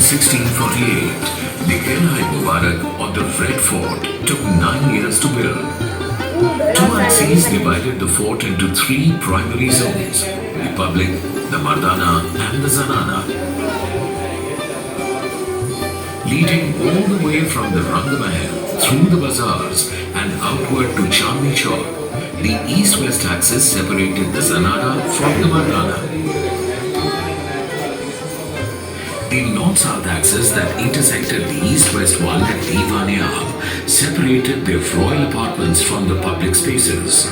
1648, the Qilai Mubarak or the Red Fort took 9 years to build. Tuansis divided the fort into 3 primary zones: the public, the Mardana and the Zanana. Leading all the way from the Rangamahal through the bazaars and outward to Chandni Chowk, the east-west axis separated the Zanana from the Mardana. The north-south axis that intersected the east-west wall at Diwan-e-Aam separated the royal apartments from the public spaces.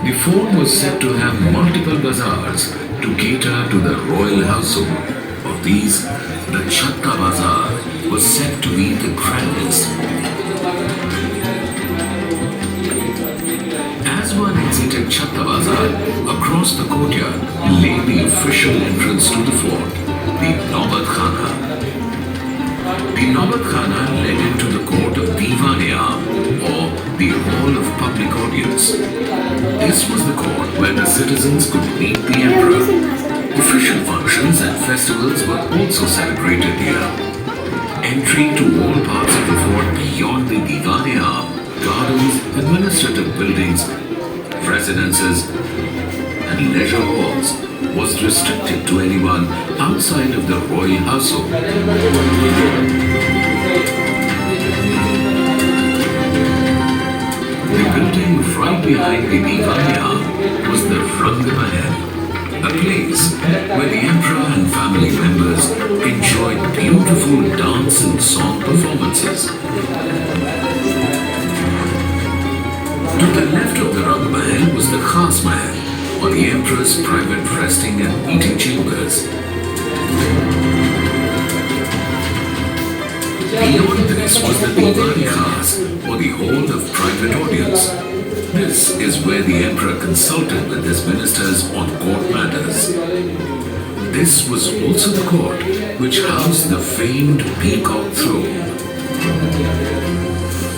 The fort was said to have multiple bazaars to cater to the royal household. Of these, the Chatta Bazaar was said to be the grandest. As one exited Chatta Bazaar, across the courtyard lay the official entrance to the fort, the Naubat Khana. The Naubat Khana led into the court of Diwan-e-Aam, or the Hall of Public Audience. This was the court where the citizens could meet the emperor. Official functions and festivals were also celebrated here. Entry to all parts of the fort beyond the Diwan-e-Aam, gardens, administrative buildings, residences, and leisure halls was restricted to anyone outside of the royal household. The building right behind the Diwan-e-Aam was the Rangamahal, a place where the emperor and family members enjoyed beautiful dance and song performances. To the left of the Rangamahal was the Khas Mahal, or the emperor's private resting and meeting chambers. Beyond this was the Diwan-e-Khas, or the hall of private audience. This is where the emperor consulted with his ministers on court matters. This was also the court which housed the famed peacock throne.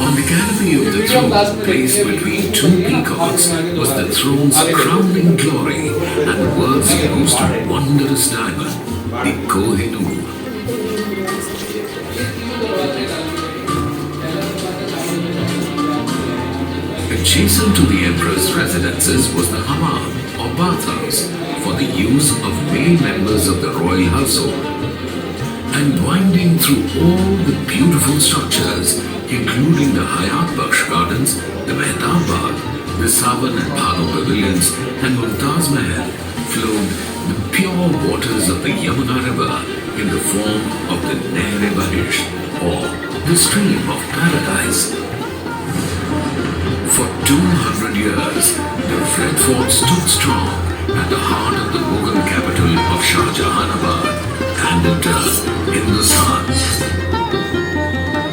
On the canopy of the throne, placed between 2 peacocks, was the throne's crowning glory and the world's most wondrous diamond, the Kohinoor. Adjacent to the emperor's residences was the hammam, or bathhouse, for the use of male members of the royal household. And winding through all the beautiful structures, including the Hayat Baksh Gardens, the Mehtab Bagh, the Sawan and Bhanu Pavilions, and Mumtaz Mahal, flowed the pure waters of the Yamuna River in the form of the Nair-e-Bahish, or the stream of paradise. For 200 years, the Red Fort stood strong at the heart of the Mughal capital of Shah Jahanabad and in turn, Hindustan.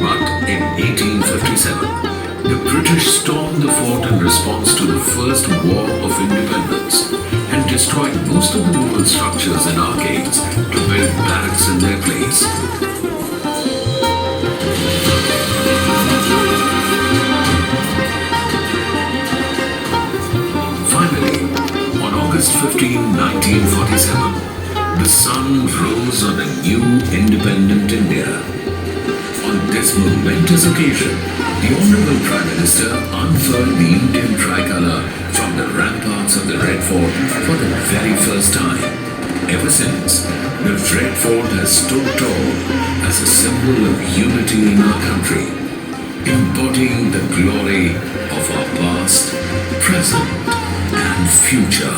But in 1857, the British stormed the fort in response to the First War of Independence and destroyed most of the Mughal structures and arcades to build barracks in their place. August 15, 1947, the sun rose on a new independent India. On this momentous occasion, the Honorable Prime Minister unfurled the Indian tricolour from the ramparts of the Red Fort for the very first time. Ever since, the Red Fort has stood tall as a symbol of unity in our country, embodying the glory of our past, present, and future.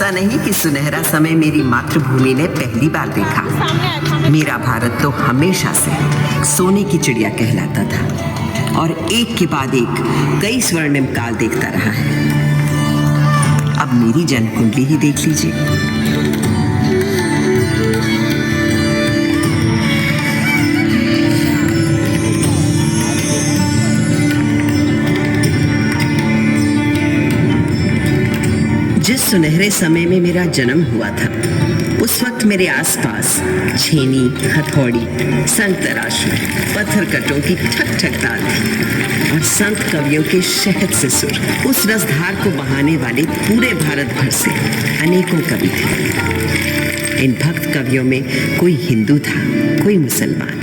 ऐसा नहीं कि सुनहरा समय मेरी मातृभूमि ने पहली बार देखा। मेरा भारत तो हमेशा से सोने की चिड़िया कहलाता था और एक के बाद एक कई स्वर्णिम काल देखता रहा है। अब मेरी जन्म कुंडली ही देख लीजिए। जिस सुनहरे समय में मेरा जन्म हुआ था उस वक्त मेरे आसपास छेनी, हथौड़ी, संग तराशू, पत्थर कटों की ठक ठक ताल थी और संत कवियों के शहद से सुर उस रसधार को बहाने वाले पूरे भारत भर से अनेकों कवि थे। इन भक्त कवियों में कोई हिंदू था, कोई मुसलमान,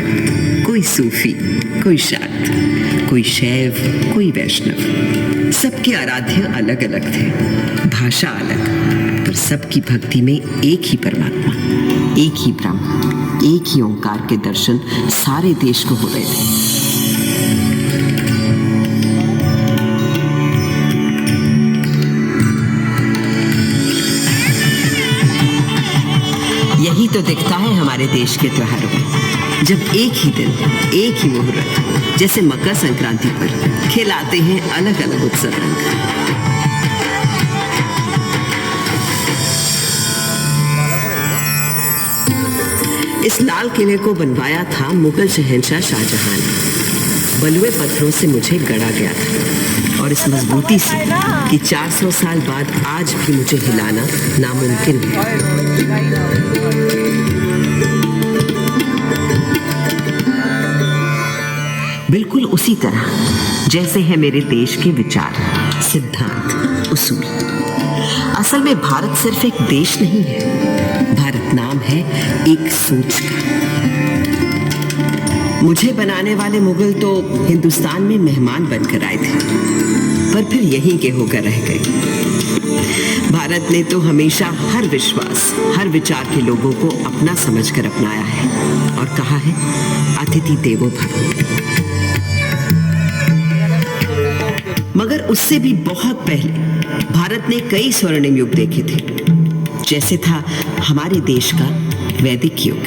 कोई सूफी, कोई शाक्त, कोई शैव, कोई वैष्णव। सबके आराध्य अलग अलग थे, भाषा अलग, पर सबकी भक्ति में एक ही परमात्मा, एक ही ब्रह्म, एक ही ओंकार के दर्शन सारे देश को हो रहे थे। यही तो दिखता है हमारे देश के त्योहारों में, जब एक ही दिन, एक ही मुहूर्त, जैसे मकर संक्रांति पर खिलाते हैं अलग अलग उत्सव रंग। इस लाल किले को बनवाया था मुगल शहंशाह शाहजहां ने। बलुए पत्थरों से मुझे गढ़ा गया था और इस मजबूती से कि 400 साल बाद आज भी मुझे हिलाना नामुमकिन है। बिल्कुल उसी तरह जैसे है मेरे देश के विचार, सिद्धांत, उसूल। असल में भारत सिर्फ एक देश नहीं है, भारत नाम है एक सोच का। मुझे बनाने वाले मुगल तो हिंदुस्तान में मेहमान बनकर आए थे, पर फिर यहीं के होकर रह गए। भारत ने तो हमेशा हर विश्वास, हर विचार के लोगों को अपना समझकर अपनाया है और कहा है अतिथि देवो भव। मगर उससे भी बहुत पहले भारत ने कई स्वर्णिम युग देखे थे, जैसे था हमारे देश का वैदिक युग।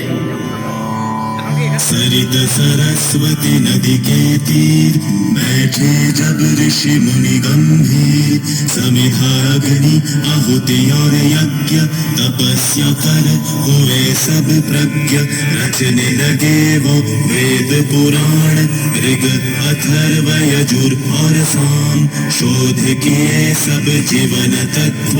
सरित सरस्वती नदी के तीर बैठे जब ऋषि मुनि गंभीर, समिधा अग्नि आहुति और यज्ञ तपस्या कर हुए सब प्रज्ञ, रचने लगे वो वेद पुराण ऋग अथर्व यजुर और साम, शोध किए सब जीवन तत्व,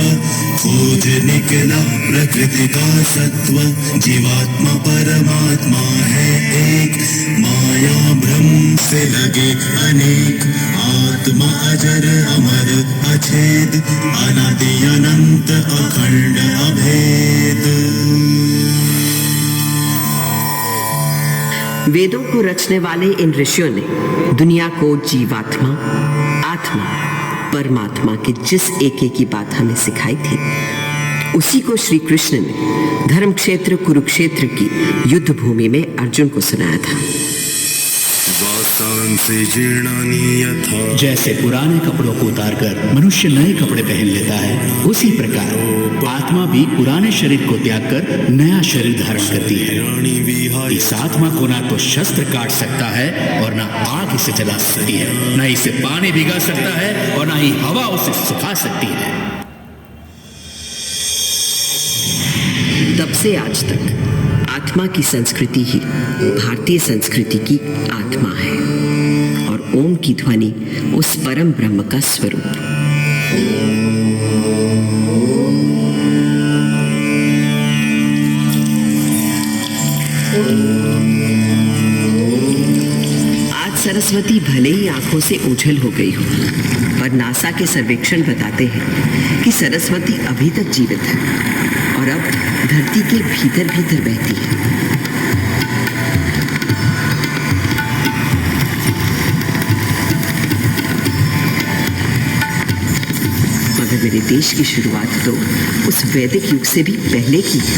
खोज निकला प्रकृति का सत्व, जीवात्मा परमात्मा है एक, माया भ्रम से लगे अनेक, आत्मा अजर अमर अछेद, अनादि अनंत अखंड अभेद। वेदों को रचने वाले इन ऋषियों ने दुनिया को जीवात्मा, आत्मा, परमात्मा के जिस एक की बात हमें सिखाई थी, उसी को श्री कृष्ण ने धर्म क्षेत्र कुरुक्षेत्र की युद्ध भूमि में अर्जुन को सुनाया था। जैसे पुराने कपड़ों को उतारकर मनुष्य नए कपड़े पहन लेता है, उसी प्रकार आत्मा भी पुराने शरीर को त्याग कर नया शरीर धारण करती है। इस आत्मा को ना तो शस्त्र काट सकता है और ना आग इसे जला सकती है, ना इसे पानी भिगा सकता है और ना ही हवा उसे सुखा सकती है। तब से आज तक आत्मा की संस्कृति ही भारतीय संस्कृति की आत्मा है और ओम की ध्वनि उस परम ब्रह्म का स्वरूप। आज सरस्वती भले ही आंखों से ओझल हो गई हो, पर नासा के सर्वेक्षण बताते हैं कि सरस्वती अभी तक जीवित है और अब धरती के भीतर भीतर बहती है। मगर मेरे देश की शुरुआत तो उस वैदिक युग से भी पहले की है।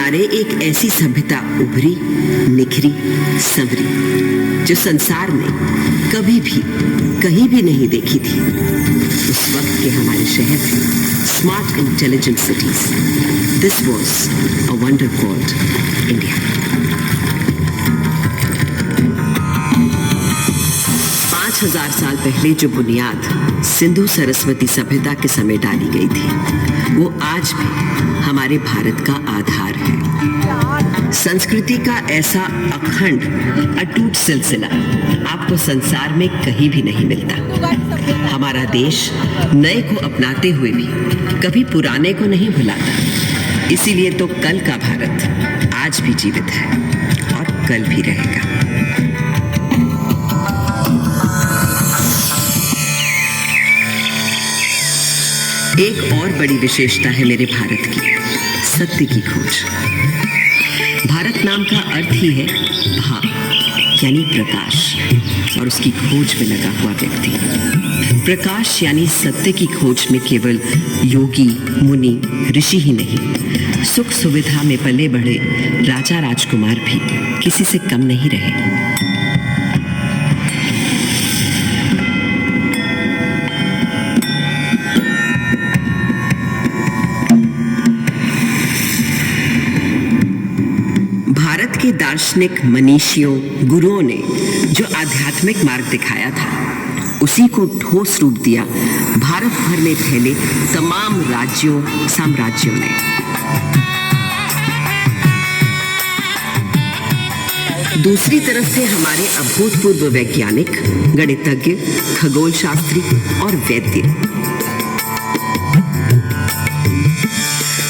किनारे एक ऐसी सभ्यता उभरी, निखरी, संवरी, जो संसार ने कभी भी कहीं भी नहीं देखी थी। उस वक्त के हमारे शहर थे smart intelligent cities. This was a wonder called India. 5000 साल पहले जो बुनियाद सिंधु सरस्वती सभ्यता के समय डाली गई थी, वो आज भी हमारे भारत का आधार है। संस्कृति का ऐसा अखंड अटूट सिलसिला आपको संसार में कहीं भी नहीं मिलता। हमारा देश नए को अपनाते हुए भी कभी पुराने को नहीं भुलाता। इसीलिए तो कल का भारत आज भी जीवित है और कल भी रहेगा। एक और बड़ी विशेषता है मेरे भारत की, सत्य की खोज। भारत नाम का अर्थ ही है भा, यानी प्रकाश, और उसकी खोज में लगा हुआ व्यक्ति। प्रकाश यानी सत्य की खोज में केवल योगी, मुनि, ऋषि ही नहीं, सुख सुविधा में पले बढ़े राजा राजकुमार भी किसी से कम नहीं रहे। भारत के दार्शनिक मनीषियों, गुरुओं ने जो आध्यात्मिक मार्ग दिखाया था, उसी को ठोस रूप दिया भारत भर में फैले तमाम राज्यों, साम्राज्यों ने। दूसरी तरफ थे हमारे अभूतपूर्व वैज्ञानिक, गणितज्ञ, खगोल शास्त्री और वैद्य।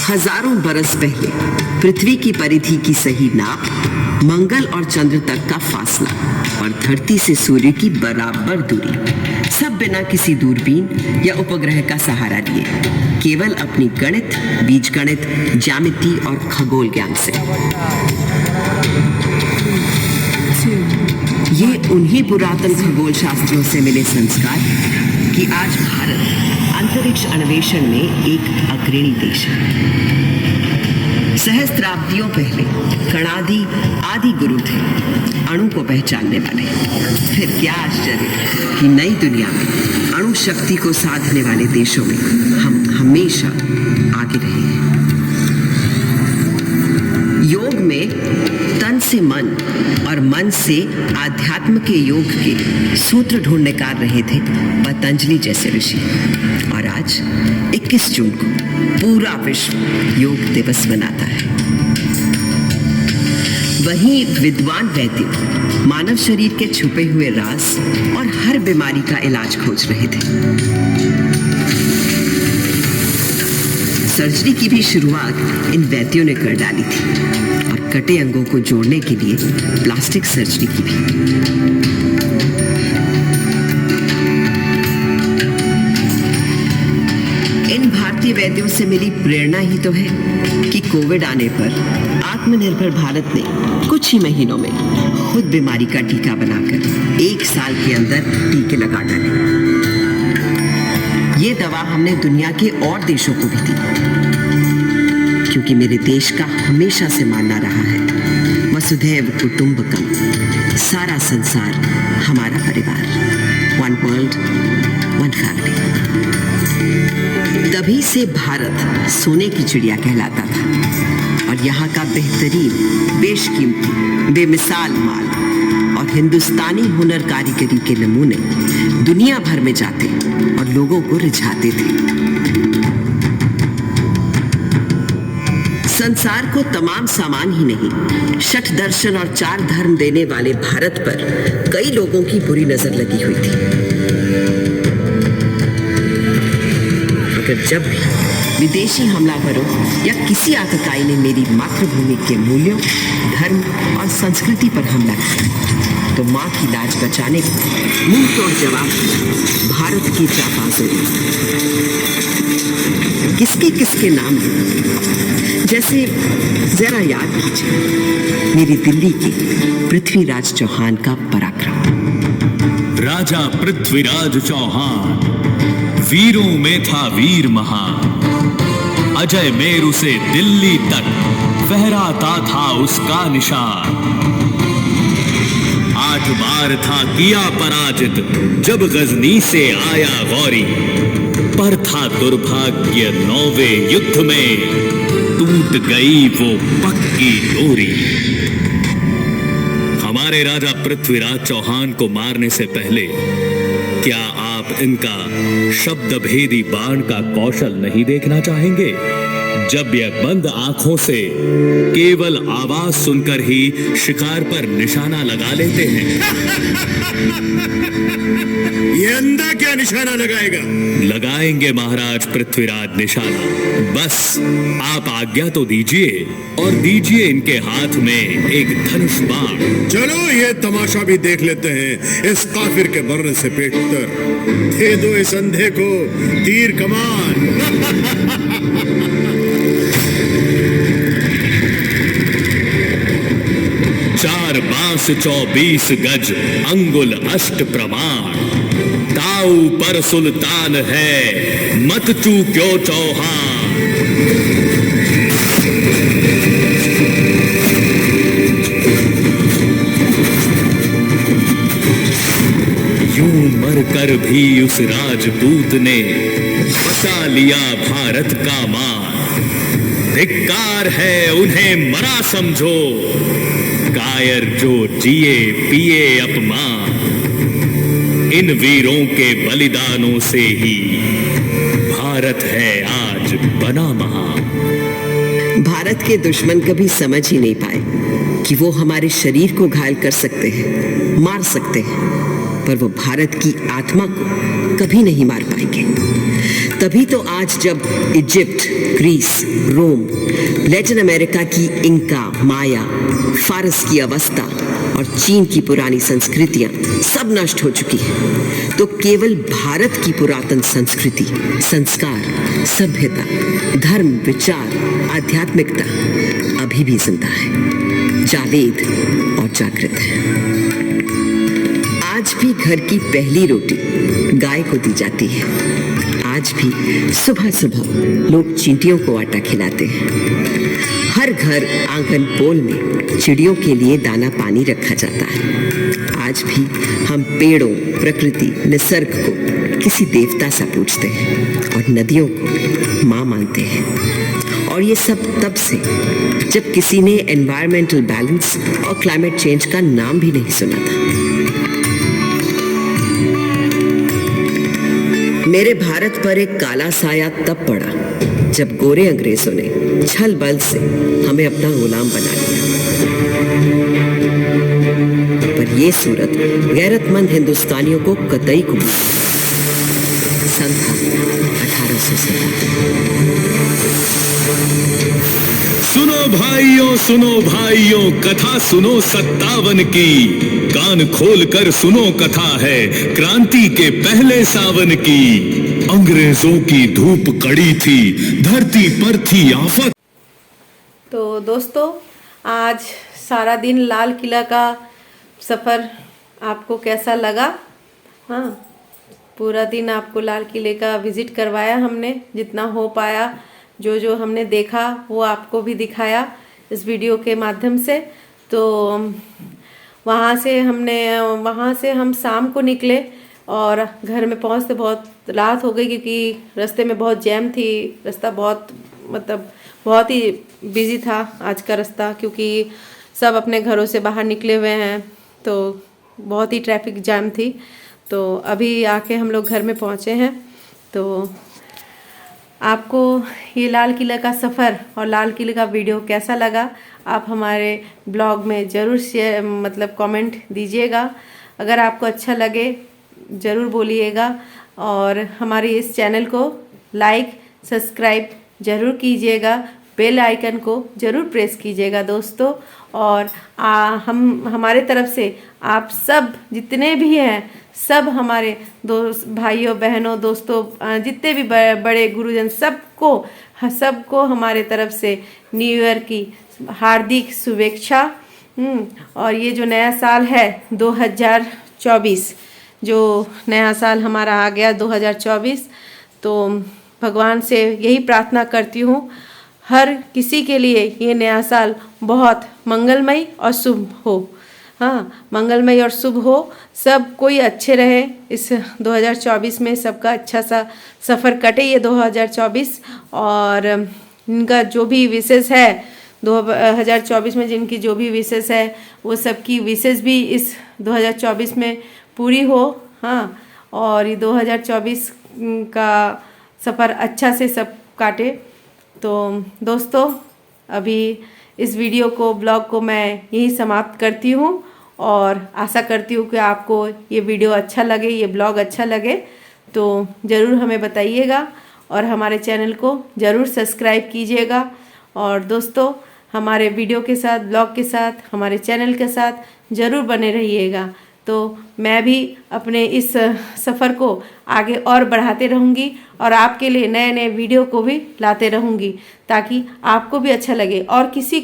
हजारों बरस पहले पृथ्वी की परिधि की सही नाप, मंगल और चंद्र तक का फासला और धरती से सूर्य की बराबर दूरी, सब बिना किसी दूरबीन या उपग्रह का सहारा लिए, केवल अपनी गणित, बीजगणित, ज्यामिति और खगोल ज्ञान से। ये उन्हीं पुरातन खगोल शास्त्रियों से मिले संस्कार कि आज भारत अंतरिक्ष अन्वेषण में एक अग्रणी देश है। सहस्त्राब्दियों पहले कणादि आदि गुरु थे अणु को पहचानने वाले। फिर क्या आश्चर्य कि नई दुनिया में अणु शक्ति को साधने वाले देशों में हम हमेशा आगे रहे हैं। योग में तन से मन और मन से आध्यात्म के योग के सूत्र ढूंढ निकाल रहे थे पतंजलि जैसे ऋषि। और आज 21 जून को पूरा विश्व योग दिवस मनाता है। वहीं विद्वान वैद्य मानव शरीर के छुपे हुए राज और हर बीमारी का इलाज खोज रहे थे। सर्जरी की भी शुरुआत इन वैद्यों ने कर डाली थी और कटे अंगों को जोड़ने के लिए प्लास्टिक सर्जरी की भी। इन भारतीय वैद्यों से मिली प्रेरणा ही तो है कि कोविड आने पर आत्मनिर्भर भारत ने कुछ ही महीनों में खुद बीमारी का टीका बनाकर 1 साल के अंदर टीके लगा डाले। ये दवा हमने दुनिया के और देशों को भी दी, क्योंकि मेरे देश का हमेशा से मानना रहा है वसुधैव कुटुंबकम, सारा संसार हमारा परिवार, वन वर्ल्ड वन फैमिली। तभी से भारत सोने की चिड़िया कहलाता था और यहाँ का बेहतरीन, बेशकीमती, बेमिसाल माल और हिंदुस्तानी हुनर कारीगरी के नमूने दुनिया भर में जाते और लोगों को रिझाते थे। संसार को तमाम सामान ही नहीं, षट दर्शन और 4 धर्म देने वाले भारत पर कई लोगों की बुरी नजर लगी हुई थी। मगर जब भी विदेशी हमलावरों या किसी आतताई ने मेरी मातृभूमि के मूल्यों, धर्म और संस्कृति पर हमला किया, तो माँ की लाज बचाने को मुंह तोड़ जवाब भारत की जाबाजों ने। किसके किसके नाम ले, जैसे जरा याद कीजिए मेरी दिल्ली के पृथ्वीराज चौहान का पराक्रम। राजा पृथ्वीराज चौहान वीरों में था वीर महान, अजय मेरु से दिल्ली तक फहराता था उसका निशान। 8 बार था किया पराजित जब गजनी से आया गौरी, पर था दुर्भाग्य 9वें युद्ध में टूट गई वो पक्की डोरी। हमारे राजा पृथ्वीराज चौहान को मारने से पहले क्या आप इनका शब्द भेदी बाण का कौशल नहीं देखना चाहेंगे? जब यह बंद आंखों से केवल आवाज सुनकर ही शिकार पर निशाना लगा लेते हैं। ये अंधा क्या निशाना लगाएगा? लगाएंगे महाराज पृथ्वीराज निशाना, बस आप आज्ञा तो दीजिए और दीजिए इनके हाथ में एक धनुष बाण। चलो ये तमाशा भी देख लेते हैं इस काफिर के मरने से पेशतर। दे दो इस अंधे को तीर कमान। 4 बांस 24 गज अंगुल अष्ट प्रमाण, ताऊ पर सुल्तान है मत चूक्यो चौहान। यूं मरकर भी उस राजपूत ने बचा लिया भारत का मान। धिक्कार है उन्हें मरा समझो, कायर जो जिए पिए अपमान। इन वीरों के बलिदानों से ही भारत है आज बना महान। भारत के दुश्मन कभी समझ ही नहीं पाए कि वो हमारे शरीर को घायल कर सकते हैं, मार सकते हैं, पर वो भारत की आत्मा को कभी नहीं मार पाएंगे। तभी तो आज जब इजिप्ट, ग्रीस, रोम, लैटिन अमेरिका की इंका, माया, फारस की अवस्था और चीन की पुरानी संस्कृतियां सब नष्ट हो चुकी हैं, तो केवल भारत की पुरातन संस्कृति, संस्कार, सभ्यता, धर्म, विचार, आध्यात्मिकता अभी भी जिंदा है, जावेद और जागृत है। आज भी घर की पहली रोटी गाय को दी जाती है। आज भी सुबह सुबह लोग चींटियों को आटा खिलाते हैं। हर घर आंगन पोल में चिड़ियों के लिए दाना पानी रखा जाता है। आज भी हम पेड़ों, प्रकृति, निसर्ग को किसी देवता सा पूजते हैं और नदियों को माँ मानते हैं। और ये सब तब से जब किसी ने एनवायरमेंटल बैलेंस और क्लाइमेट चेंज का नाम भी नहीं सुना था। मेरे भारत पर एक काला साया तब पड़ा जब गोरे अंग्रेजों ने छल बल से हमें अपना गुलाम बना लिया। पर ये सूरत गैरतमंद हिंदुस्तानियों को कतई कबूल सन था 1857। सुनो भाइयों कथा सुनो 57 की, कान खोल कर सुनो कथा है क्रांति के पहले सावन की। अंग्रेजों की धूप कड़ी थी, धरती पर थी आफत। तो दोस्तों, आज सारा दिन लाल किला का सफ़र आपको कैसा लगा? हाँ, पूरा दिन आपको लाल किले का विज़िट करवाया हमने, जितना हो पाया। जो जो हमने देखा वो आपको भी दिखाया इस वीडियो के माध्यम से। तो वहाँ से हम शाम को निकले और घर में पहुँचते बहुत रात हो गई, क्योंकि रास्ते में बहुत जैम थी। रास्ता बहुत ही बिजी था आज का रास्ता, क्योंकि सब अपने घरों से बाहर निकले हुए हैं, तो बहुत ही ट्रैफिक जैम थी। तो अभी आके हम लोग घर में पहुँचे हैं। तो आपको ये लाल किला का सफ़र और लाल किले का वीडियो कैसा लगा, आप हमारे ब्लॉग में ज़रूर शेयर कमेंट दीजिएगा। अगर आपको अच्छा लगे ज़रूर बोलिएगा, और हमारे इस चैनल को लाइक सब्सक्राइब ज़रूर कीजिएगा, बेल आइकन को ज़रूर प्रेस कीजिएगा दोस्तों। और हमारे तरफ से आप सब जितने भी हैं, सब हमारे दोस्त भाइयों बहनों दोस्तों, जितने भी बड़े गुरुजन, सबको हमारे तरफ से न्यू ईयर की हार्दिक शुभेच्छा। और ये जो नया साल है 2024, जो नया साल हमारा आ गया 2024, तो भगवान से यही प्रार्थना करती हूँ हर किसी के लिए ये नया साल बहुत मंगलमय और शुभ हो। हाँ, मंगलमय और शुभ हो, सब कोई अच्छे रहे इस 2024 में, सबका अच्छा सा सफ़र कटे ये 2024। और इनका जो भी विशेष है 2024 में, जिनकी जो भी विशेष है वो सबकी विशेष भी इस 2024 में पूरी हो। हाँ, और ये 2024 का सफ़र अच्छा से सब काटे। तो दोस्तों, अभी इस वीडियो को, ब्लॉग को मैं यही समाप्त करती हूँ और आशा करती हूँ कि आपको ये वीडियो अच्छा लगे, ये ब्लॉग अच्छा लगे तो ज़रूर हमें बताइएगा और हमारे चैनल को ज़रूर सब्सक्राइब कीजिएगा। और दोस्तों, हमारे वीडियो के साथ, ब्लॉग के साथ, हमारे चैनल के साथ ज़रूर बने रहिएगा। तो मैं भी अपने इस सफ़र को आगे और बढ़ाते रहूँगी और आपके लिए नए नए वीडियो को भी लाते रहूँगी, ताकि आपको भी अच्छा लगे। और किसी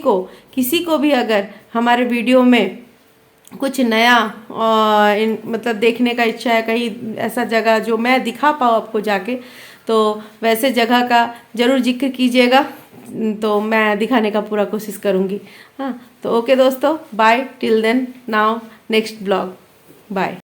को भी अगर हमारे वीडियो में कुछ नया मतलब देखने का इच्छा है, कहीं ऐसा जगह जो मैं दिखा पाऊँ आपको जाके, तो वैसे जगह का ज़रूर जिक्र कीजिएगा, तो मैं दिखाने का पूरा कोशिश करूँगी। हाँ, तो ओके दोस्तों, bye till then, now next blog, bye.